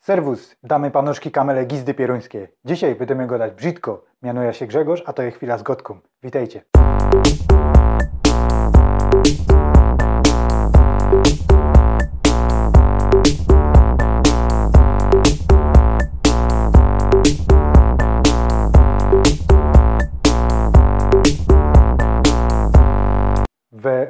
Serwus, damy panoszki kamele gizdy pieruńskie. Dzisiaj będziemy gadać brzydko. Mianuję się Grzegorz, a to jest chwila z Gotką. Witajcie.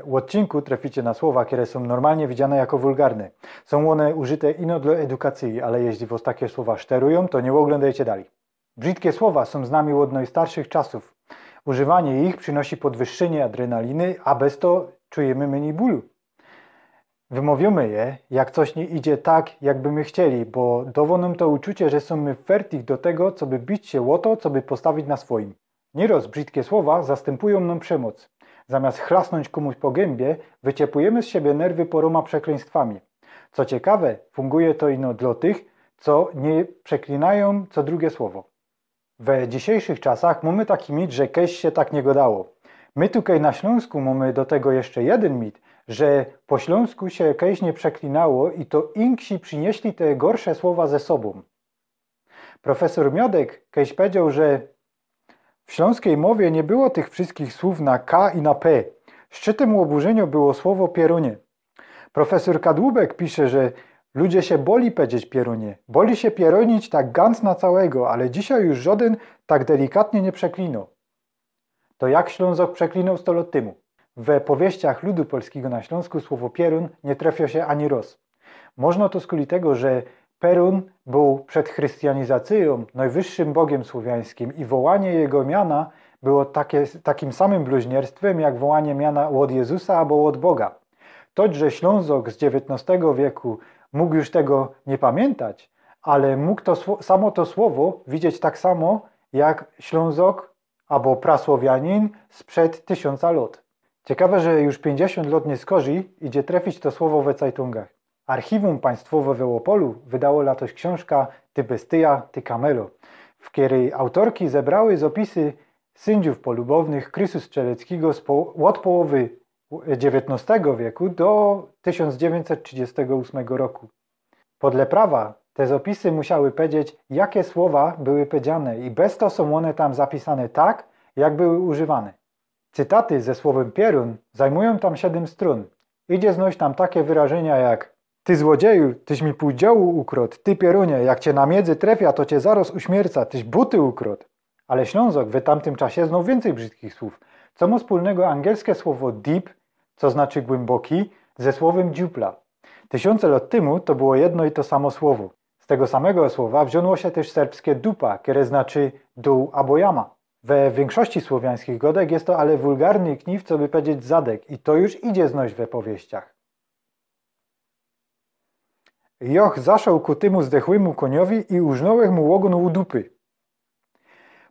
W odcinku traficie na słowa, które są normalnie widziane jako wulgarne. Są one użyte ino dla edukacji, ale jeśli was takie słowa szterują, to nie oglądajcie dalej. Brzydkie słowa są z nami od najstarszych czasów. Używanie ich przynosi podwyższenie adrenaliny, a bez to czujemy mniej bólu. Wymówimy je, jak coś nie idzie tak, jakby my chcieli, bo dało nam to uczucie, że są my fertig do tego, co by bić się o to, co by postawić na swoim. Nieraz brzydkie słowa zastępują nam przemoc. Zamiast chlasnąć komuś po gębie, wyciepujemy z siebie nerwy poroma przekleństwami. Co ciekawe, funguje to ino dla tych, co nie przeklinają co drugie słowo. W dzisiejszych czasach mamy taki mit, że kiedyś się tak nie gadało. My tutaj na Śląsku mamy do tego jeszcze jeden mit, że po śląsku się kiedyś nie przeklinało i to inksi przynieśli te gorsze słowa ze sobą. Profesor Miodek kiedyś powiedział, że w śląskiej mowie nie było tych wszystkich słów na K i na P. Szczytem oburzenia było słowo pierunie. Profesor Kadłubek pisze, że ludzie się boli powiedzieć pierunie. Boli się pieronić tak ganz na całego, ale dzisiaj już żaden tak delikatnie nie przeklinał. To jak Ślązok przeklinał 100 lat temu? We powieściach ludu polskiego na Śląsku słowo pierun nie trafia się ani raz. Można to skuli tego, że Perun był przed chrystianizacją najwyższym bogiem słowiańskim i wołanie jego miana było takim samym bluźnierstwem jak wołanie miana od Jezusa albo od Boga. To, że Ślązok z XIX wieku mógł już tego nie pamiętać, ale mógł samo to słowo widzieć tak samo jak Ślązok albo prasłowianin sprzed 1000 lat. Ciekawe, że już 50 lat nie skorzy idzie trafić to słowo we Zeitungach. Archiwum Państwowe w Opolu wydało latoś książka Ty bestyja, ty kamelo, w której autorki zebrały z opisy sędziów polubownych Krysu Strzeleckiego od połowy XIX wieku do 1938 roku. Podle prawa te zapisy musiały powiedzieć, jakie słowa były powiedziane i bez to są one tam zapisane tak, jak były używane. Cytaty ze słowem pierun zajmują tam 7 stron. Idzie znaleźć tam takie wyrażenia jak: ty złodzieju, tyś mi pół działu ukradł, ty pierunie, jak cię na miedzy trefia, to cię zaraz uśmierca, tyś buty ukradł. Ale Ślązok w tamtym czasie znał więcej brzydkich słów. Co ma wspólnego angielskie słowo deep, co znaczy głęboki, ze słowem dziupla? Tysiące lat temu to było jedno i to samo słowo. Z tego samego słowa wzięło się też serbskie dupa, które znaczy dół albo jama. We większości słowiańskich godek jest to ale wulgarny kniw, co by powiedzieć zadek, i to już idzie znać we powieściach. Joch zaszał ku temu zdechłemu koniowi i użnąłech mu łogon u dupy.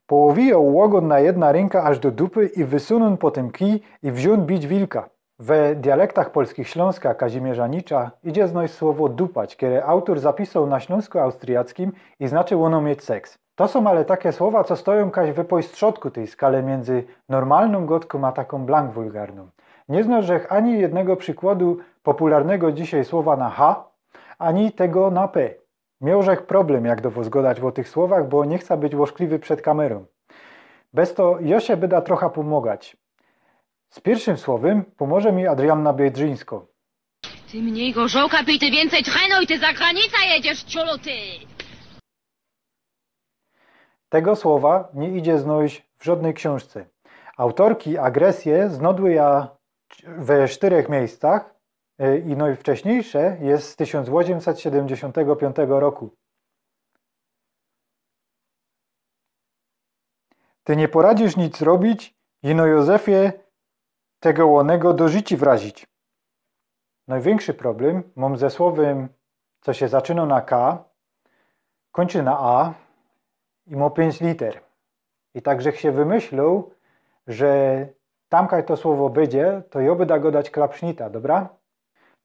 Połowijał łogon na jedna ręka aż do dupy i wysunął potem kij i wziął bić wilka. We dialektach polskich Śląska Kazimierza Nicza idzie znać słowo dupać, które autor zapisał na śląsku austriackim i znaczy ono mieć seks. To są ale takie słowa, co stoją kaś we pośrodku tej skale między normalną gotką a taką blank wulgarną. Nie znasz ani jednego przykładu popularnego dzisiaj słowa na H, ani tego na P. Miałżech problem, jak do was godać o tych słowach, bo nie chcę być łoszkliwy przed kamerą. Bez to ja się będę trochę pomagać. Z pierwszym słowem pomoże mi Adrianna Biedrzyńsko. Ty mniej gorzołka pij, ty więcej trenuj, ty za granicę jedziesz, ciulu, ty! Tego słowa nie idzie znaleźć w żadnej książce. Autorki agresję znodły ja we 4 miejscach i najwcześniejsze jest z 1875 roku. Ty nie poradzisz nic robić, jeno Józefie tego łonego do życi wrazić. Największy problem mam ze słowem, co się zaczyna na K, kończy na A i ma 5 liter. I także się wymyślą, że tamkaj to słowo będzie, to ja będę go dać klapsznita, dobra?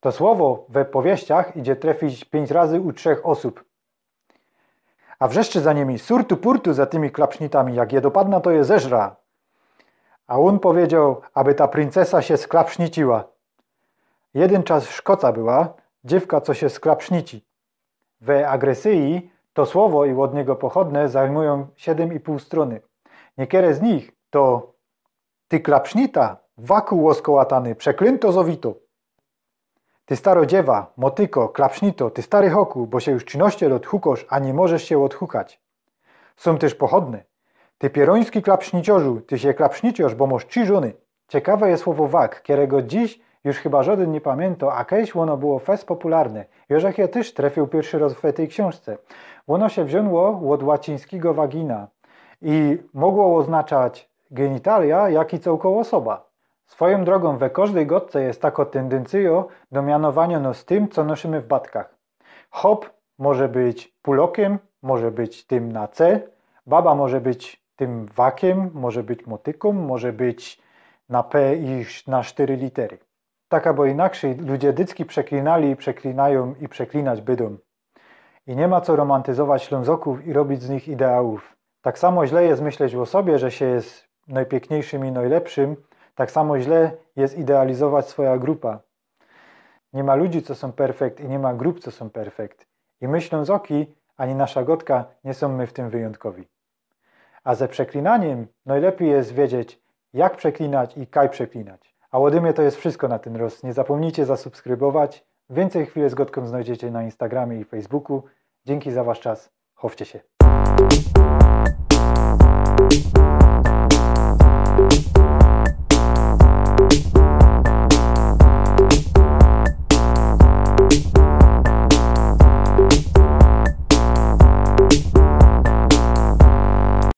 To słowo we powieściach idzie trafić 5 razy u 3 osób. A wrzeszczy za nimi surtu purtu za tymi klapsznitami, jak je dopadna, to je zeżra. A on powiedział, aby ta princesa się sklapszniciła. Jeden czas szkoca była, dziewka, co się sklapsznici. We agresji to słowo i od niego pochodne zajmują 7,5 strony. Niektóre z nich to ty klapsznita, waku łoskołatany, przeklęto zowito. Ty starodziewa, motyko, klapsznito, ty stary hoku, bo się już czynościel odhukosz, a nie możesz się odhukać. Są też pochodne. Ty pieroński klapszniciorzu, ty się klapszniciorz, bo masz 3 żony. Ciekawe jest słowo wak, którego dziś już chyba żaden nie pamięta, a kiedyś ono było fest popularne. Jożech je też trafił pierwszy raz w tej książce. Ono się wzięło od łacińskiego vagina i mogło oznaczać genitalia, jak i całką osoba. Swoją drogą we każdej gotce jest taka tendencja do mianowania nas tym, co nosimy w batkach. Hop może być pulokiem, może być tym na C, baba może być tym wakiem, może być motyką, może być na P i na 4 litery. Tak albo inaczej ludzie dycki przeklinali i przeklinają i przeklinać bydą. I nie ma co romantyzować Ślązoków i robić z nich ideałów. Tak samo źle jest myśleć o sobie, że się jest najpiękniejszym i najlepszym, tak samo źle jest idealizować swoja grupa. Nie ma ludzi, co są perfekt i nie ma grup, co są perfekt. I my Ślązoki, ani nasza gotka nie są my w tym wyjątkowi. A ze przeklinaniem najlepiej jest wiedzieć, jak przeklinać i kaj przeklinać. A ode mnie to jest wszystko na ten roz. Nie zapomnijcie zasubskrybować. Więcej chwil z Gotką znajdziecie na Instagramie i Facebooku. Dzięki za wasz czas. Chowcie się.